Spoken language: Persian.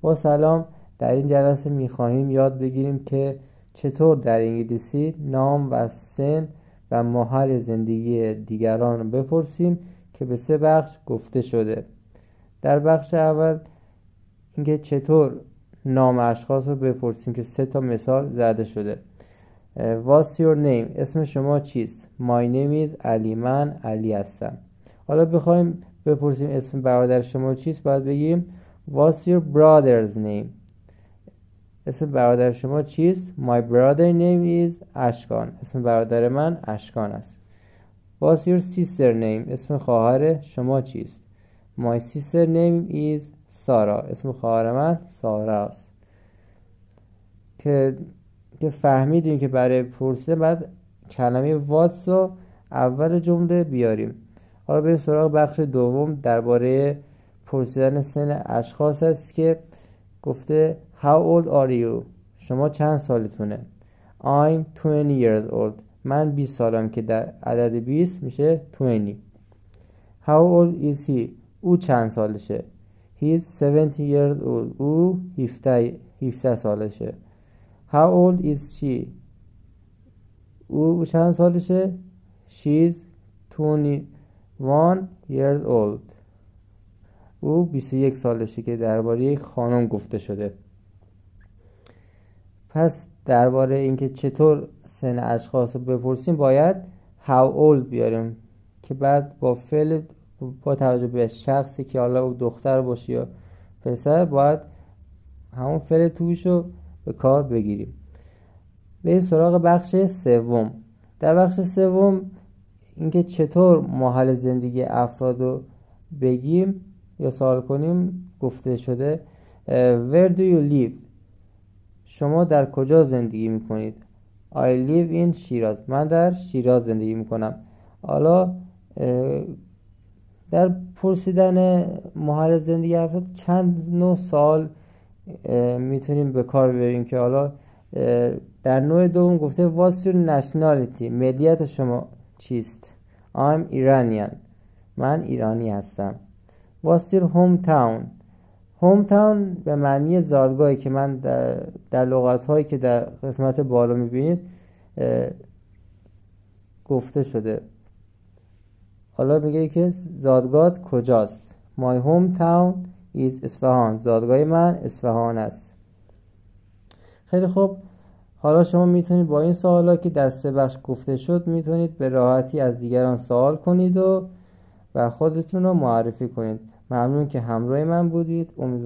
با سلام. در این جلسه میخواهیم یاد بگیریم که چطور در انگلیسی نام و سن و محل زندگی دیگران رو بپرسیم که به 3 بخش گفته شده. در بخش اول اینکه چطور نام اشخاص رو بپرسیم که 3 تا مثال زده شده. What's your name؟ اسم شما چیست؟ My name is علی. من علی هستم. حالا بخوایم بپرسیم اسم برادر شما چیست، باید بگیم What's your brother's name؟ اسم برادر شما چیست؟ My brother name is اشکان. اسم برادر من اشکان است. What's your sister name؟ اسم خواهر شما چیست؟ My sister name is سارا. اسم خواهر من سارا است. که فهمیدیم که برای پرسیدن بعد کلمه what's رو اول جمله بیاریم. حالا بریم سراغ بخش دوم درباره پرسیدن سن اشخاص است که گفته How old are you؟ شما چند سالتونه؟ I'm 20 years old. من 20 سالم که در عدد 20 میشه 20. How old is he؟ او چند سالشه؟ He's 70 years old. او 17 سالشه. How old is she؟ او چند سالشه؟ She's 21 years old. او 21 سالشه که درباره یک خانم گفته شده. پس درباره اینکه چطور سن اشخاص رو بپرسیم باید how old بیاریم که بعد با فعل با توجه به شخصی که حالا او دختر باشه یا پسر باید همون فعل توش رو به کار بگیریم. بریم سراغ بخش سوم. در بخش سوم اینکه چطور محل زندگی افراد رو بگیم یا سوال کنیم گفته شده Where do you live؟ شما در کجا زندگی میکنید؟ I live in شیراز. من در شیراز زندگی میکنم. حالا در پرسیدن محل زندگی افراد چند نوع سوال میتونیم به کار ببریم که حالا در نوع دوم گفته What's your nationality؟ ملیت شما چیست؟ I'm Iranian. من ایرانی هستم. What's your hometown؟ hometown به معنی زادگاهی که من در لغت‌هایی که در قسمت بالا می‌بینید گفته شده. حالا میگه که زادگاه کجاست؟ My hometown is اصفهان. زادگاه من اصفهان است. خیلی خوب. حالا شما میتونید با این سوالا که در 3 بخش گفته شد میتونید به راحتی از دیگران سوال کنید و خودتون رو معرفی کنید. ممنون که همراه من بودید. امیدوارم